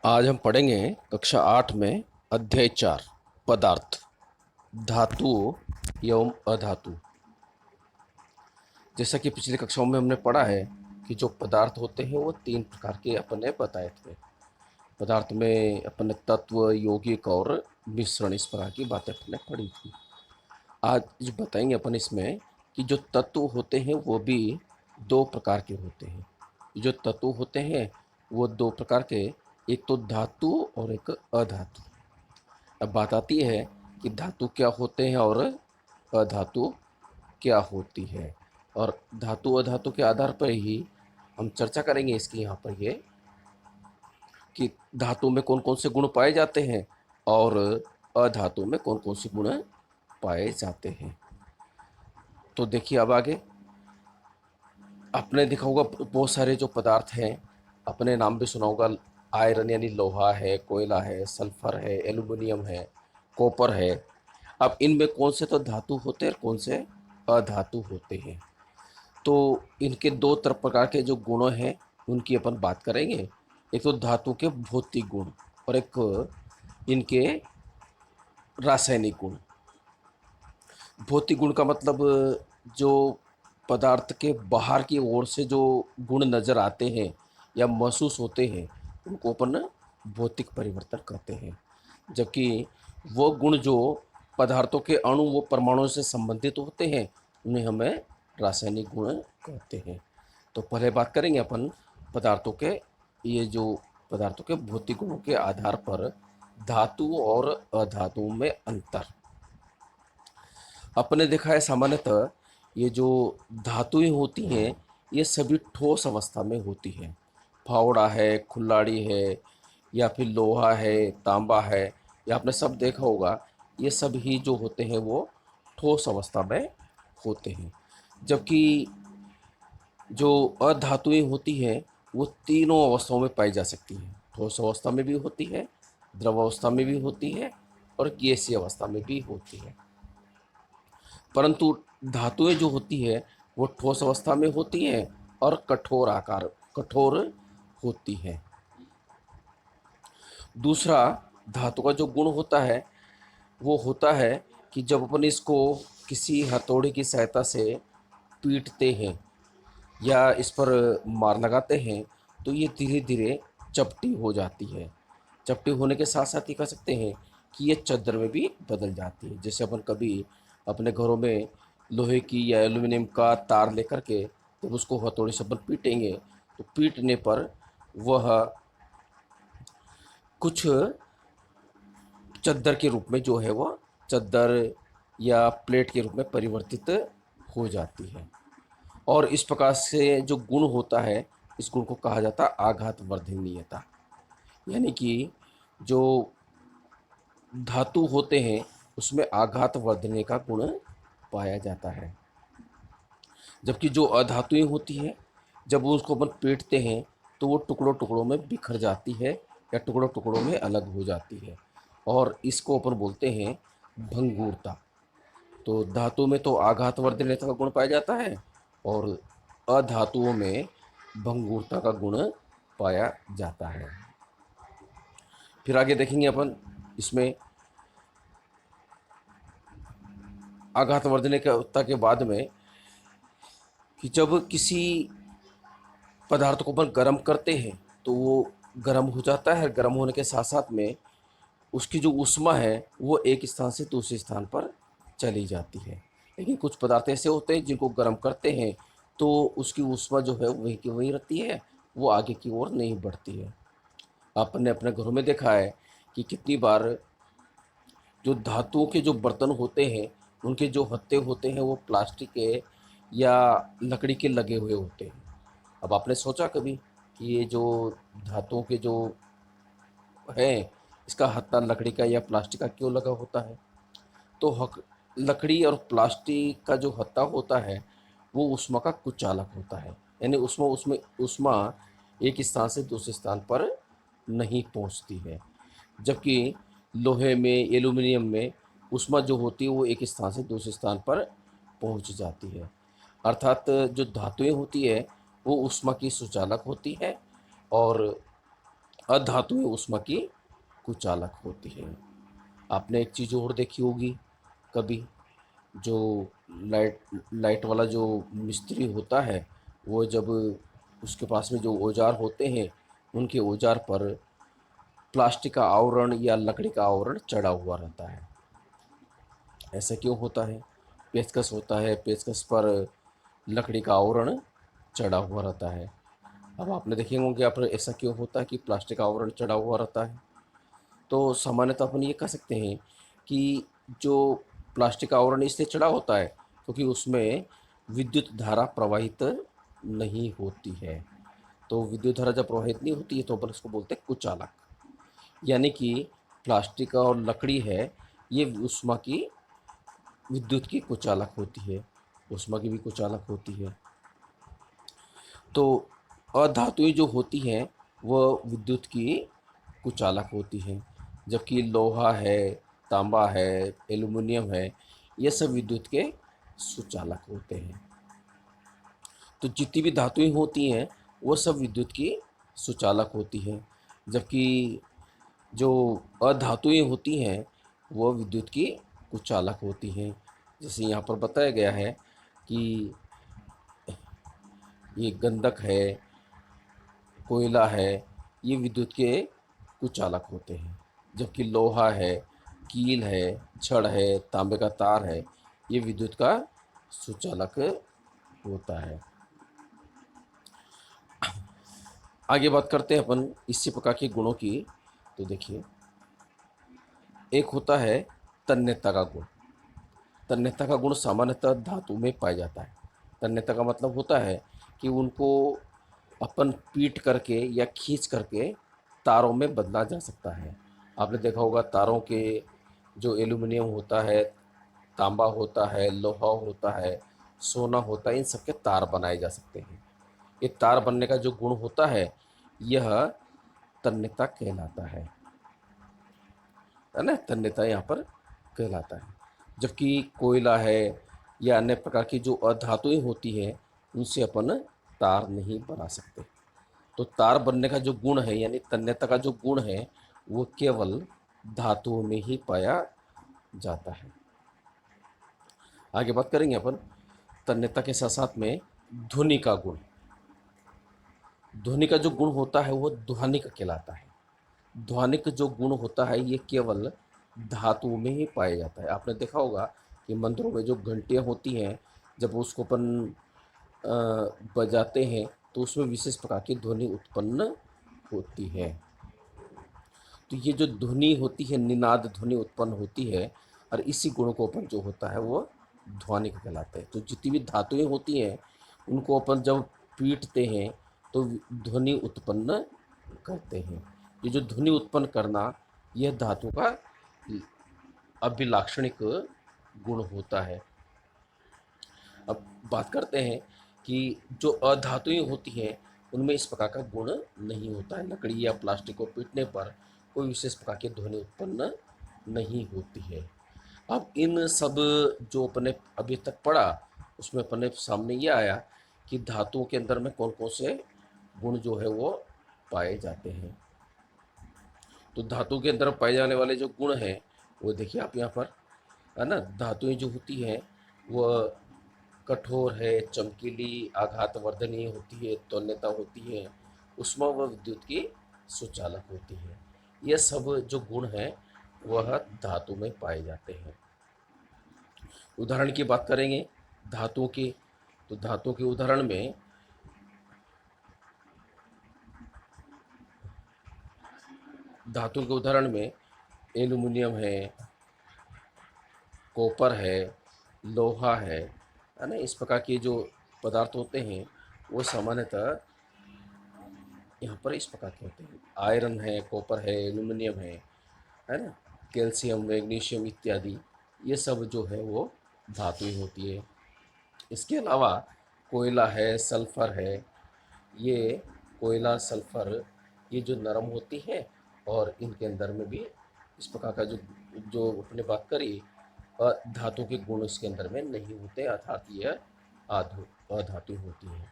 आज हम पढ़ेंगे कक्षा 8 में अध्याय 4 पदार्थ धातुओं एवं अधातु। जैसा कि पिछली कक्षाओं में हमने पढ़ा है कि जो पदार्थ होते हैं वो 3 प्रकार के अपन ने बताए थे। पदार्थ में अपन ने तत्व, यौगिक और मिश्रण इस प्रकार की बातें अपन ने पढ़ी थी। आज जो बताएंगे अपन इसमें कि जो तत्व होते हैं वो भी 2 प्रकार के होते हैं। जो तत्व होते हैं वो 2 प्रकार के, एक तो धातु और एक अधातु। अब बात आती है कि धातु क्या होते हैं और अधातु क्या होती है, और धातु अधातु के आधार पर ही हम चर्चा करेंगे इसकी यहाँ पर ये कि धातु में कौन कौन से गुण पाए जाते हैं और अधातु में कौन कौन से गुण पाए जाते हैं। तो देखिए अब आगे आपने देखा होगा बहुत सारे जो पदार्थ हैं, अपने नाम भी सुना होगा। आयरन यानी लोहा है, कोयला है, सल्फर है, एल्युमिनियम है, कॉपर है। अब इनमें कौन से तो धातु होते हैं और कौन से अधातु होते हैं। तो इनके दो तरह प्रकार के जो गुण हैं उनकी अपन बात करेंगे। एक तो धातु के भौतिक गुण और एक इनके रासायनिक गुण। भौतिक गुण का मतलब जो पदार्थ के बाहर की ओर से जो गुण नज़र आते हैं या महसूस होते हैं उनको अपन भौतिक परिवर्तन कहते हैं। जबकि वो गुण जो पदार्थों के अणु व परमाणुओं से संबंधित होते हैं उन्हें हमें रासायनिक गुण कहते हैं। तो पहले बात करेंगे अपन पदार्थों के, ये जो पदार्थों के भौतिक गुणों के आधार पर धातु और अधातु में अंतर। अपने देखा है सामान्यतः ये जो धातुएं होती हैं ये सभी ठोस अवस्था में होती हैं। फावड़ा है, खुल्लाड़ी है, या फिर लोहा है, तांबा है, या आपने सब देखा होगा। ये सब ही जो होते हैं वो ठोस अवस्था में होते हैं। जबकि जो अधातुएं होती हैं वो तीनों अवस्थाओं में पाई जा सकती हैं। ठोस अवस्था में भी होती है, द्रव अवस्था में भी होती है और गैसीय अवस्था में भी होती है। परंतु धातुएं जो होती है वो ठोस अवस्था में होती हैं और कठोर होती हैं। दूसरा धातु का जो गुण होता है वो होता है कि जब अपन इसको किसी हथौड़े की सहायता से पीटते हैं या इस पर मार लगाते हैं तो ये धीरे धीरे चपटी हो जाती है। चपटी होने के साथ साथ ये कह सकते हैं कि ये चद्दर में भी बदल जाती है। जैसे अपन कभी अपने घरों में लोहे की या एल्युमिनियम का तार लेकर के जब उसको हथौड़े से अपन पीटेंगे तो पीटने पर वह कुछ चद्दर के रूप में जो है वह चद्दर या प्लेट के रूप में परिवर्तित हो जाती है। और इस प्रकार से जो गुण होता है इस गुण को कहा जाता है आघात वर्धनीयता। यानी कि जो धातु होते हैं उसमें आघात वर्धने का गुण पाया जाता है। जबकि जो अधातुएं होती हैं जब उसको अपन पीटते हैं तो वो टुकड़ों टुकड़ों में बिखर जाती है या टुकड़ों टुकड़ों में अलग हो जाती है, और इसको अपन बोलते हैं भंगुरता। तो धातु में तो आघात वर्धनीयता का गुण पाया जाता है और अधातुओं में भंगुरता का गुण पाया जाता है। फिर आगे देखेंगे अपन इसमें आघात वर्धनीयता के बाद में कि जब किसी पदार्थ को अपन गर्म करते हैं तो वो गर्म हो जाता है। गर्म होने के साथ साथ में उसकी जो ऊष्मा है वो एक स्थान से दूसरे स्थान पर चली जाती है। लेकिन कुछ पदार्थ ऐसे होते हैं जिनको गर्म करते हैं तो उसकी ऊष्मा जो है वहीं की वहीं रहती है, वो आगे की ओर नहीं बढ़ती है। आपने अपने घरों में देखा है कि कितनी बार जो धातुओं के जो बर्तन होते हैं उनके जो हत्थे होते हैं वो प्लास्टिक के या लकड़ी के लगे हुए होते हैं। अब आपने सोचा कभी कि ये जो धातुओं के जो है इसका हत्था लकड़ी का या प्लास्टिक का क्यों लगा होता है? तो लकड़ी और प्लास्टिक का जो हत्था होता है वो ऊष्मा का कुचालक होता है। यानी उसमें उसमें ऊष्मा एक स्थान से दूसरे स्थान पर नहीं पहुंचती है। जबकि लोहे में, एल्युमिनियम में ऊष्मा जो होती है वो एक स्थान से दूसरे स्थान पर पहुंच जाती है। अर्थात जो धातुएं होती है वो ऊष्मा की सुचालक होती है और अधातुएं ऊष्मा की कुचालक होती है। आपने एक चीज़ और देखी होगी कभी, जो लाइट लाइट वाला जो मिस्त्री होता है, वो जब उसके पास में जो औजार होते हैं, उनके औजार पर प्लास्टिक का आवरण या लकड़ी का आवरण चढ़ा हुआ रहता है। ऐसा क्यों होता है? पेचकस होता है, पेचकस पर लकड़ी का आवरण चढ़ा हुआ रहता है। अब आपने देखे होंगे आप, ऐसा क्यों होता है कि प्लास्टिक का आवरण चढ़ा हुआ रहता है? तो सामान्यतः अपन ये कह सकते हैं कि जो प्लास्टिक का आवरण इसलिए चढ़ा होता है क्योंकि उसमें विद्युत धारा प्रवाहित नहीं होती है। तो विद्युत धारा जब प्रवाहित नहीं होती है तो अपन उसको बोलते हैं कुचालक। यानी कि प्लास्टिक और लकड़ी है, ये ऊष्मा की, विद्युत की कुचालक होती है, ऊष्मा की भी कुचालक होती है। तो अधातुएं जो होती हैं वह विद्युत की कुचालक होती हैं, जबकि लोहा है, तांबा है, एल्युमिनियम है, ये सब विद्युत के सुचालक होते हैं। तो जितनी भी धातुएं होती हैं वो सब विद्युत की सुचालक होती हैं, जबकि जो अधातुएं होती हैं वो विद्युत की कुचालक होती हैं। जैसे यहाँ पर बताया गया है कि ये गंधक है, कोयला है, ये विद्युत के कुचालक होते हैं, जबकि लोहा है, कील है, छड़ है, तांबे का तार है, ये विद्युत का सुचालक होता है। आगे बात करते हैं अपन इसी प्रकार के गुणों की। तो देखिए, एक होता है तन्यता का गुण। तन्यता का गुण सामान्यतः धातु में पाया जाता है। तन्यता का मतलब होता है कि उनको अपन पीट करके या खींच करके तारों में बदला जा सकता है। आपने देखा होगा तारों के, जो एल्युमिनियम होता है, तांबा होता है, लोहा होता है, सोना होता है, इन सब के तार बनाए जा सकते हैं। ये तार बनने का जो गुण होता है, यह तन्यता कहलाता है ना? तन्यता यहाँ पर कहलाता है। जबकि कोयला है या अन्य प्रकार की जो अधातुएं होती हैं, उनसे अपन तार नहीं बना सकते। तो तार बनने का जो गुण है, यानी तन्यता का जो गुण है, वो केवल धातुओं में ही पाया जाता है। आगे बात करेंगे अपन तन्यता के साथ साथ में ध्वनि का गुण। ध्वनि का जो गुण होता है वो ध्वनिक कहलाता है। ध्वनिक जो गुण होता है ये केवल धातुओं में ही पाया जाता है। आपने देखा होगा कि मंदिरों में जो घंटियाँ होती हैं, जब उसको अपन बजाते हैं तो उसमें विशेष प्रकार की ध्वनि उत्पन्न होती है। तो ये जो ध्वनि होती है, निनाद ध्वनि उत्पन्न होती है, और इसी गुण को अपन जो होता है वो ध्वनिक कहलाते हैं। तो जितनी भी धातुएं होती हैं उनको अपन जब पीटते हैं तो ध्वनि उत्पन्न करते हैं। ये जो ध्वनि उत्पन्न करना, यह धातु का अभिलाक्षणिक गुण होता है। अब बात करते हैं कि जो अधातुएं होती हैं उनमें इस प्रकार का गुण नहीं होता है। लकड़ी या प्लास्टिक को पीटने पर कोई विशेष प्रकार की ध्वनि उत्पन्न नहीं होती है। अब इन सब जो अपने अभी तक पढ़ा, उसमें अपने सामने ये आया कि धातुओं के अंदर में कौन कौन से गुण जो है वो पाए जाते हैं। तो धातु के अंदर पाए जाने वाले जो गुण हैं वो देखिए आप यहाँ पर, है ना? धातुएं जो होती हैं वह कठोर है, चमकीली, आघातवर्धनीय होती है, तन्यता होती है, उष्मा व विद्युत की सुचालक होती है। यह सब जो गुण हैं वह धातु में पाए जाते हैं। उदाहरण की बात करेंगे धातुओं की, तो धातुओं के उदाहरण में एल्युमिनियम है, कॉपर है, लोहा है ना? इस प्रकार के जो पदार्थ होते हैं वो सामान्यतः यहाँ पर इस प्रकार के होते हैं। आयरन है, कॉपर है, एल्युमिनियम है ना? कैल्शियम, मैग्नीशियम इत्यादि, ये सब जो है वो धातुएं होती है। इसके अलावा कोयला है, सल्फर है, ये कोयला, सल्फर, ये जो नरम होती है, और इनके अंदर में भी इस प्रकार का जो जो अपने बात करी, धातु के गुण इसके अंदर में नहीं होते, अर्थात यह अधातु होती है।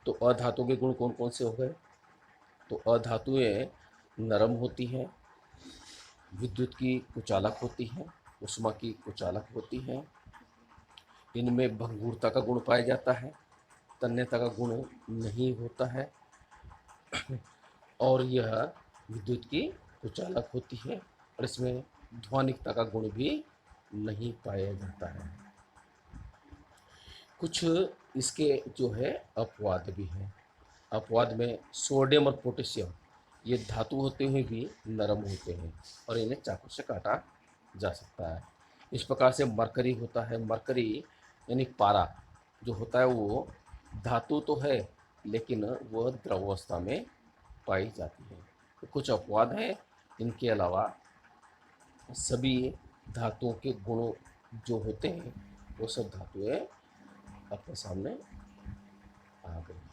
तो अधातु के गुण कौन कौन से हो गए? तो अधातुएं नरम होती हैं, विद्युत की कुचालक होती हैं, ऊष्मा की कुचालक होती हैं। इनमें भंगुरता का गुण पाया जाता है, तन्यता का गुण नहीं होता है, और यह विद्युत की कुचालक होती है, और इसमें ध्वनिकता का गुण भी नहीं पाया जाता है। कुछ इसके जो है अपवाद भी हैं। अपवाद में सोडियम और पोटेशियम, ये धातु होते हुए भी नरम होते हैं और इन्हें चाकू से काटा जा सकता है। इस प्रकार से मरकरी होता है। मरकरी यानी पारा जो होता है वो धातु तो है, लेकिन वह द्रव अवस्था में पाई जाती है। तो कुछ अपवाद हैं, इनके अलावा सभी धातुओं के गुण जो होते हैं वो सब धातुएं अपने सामने आ गई।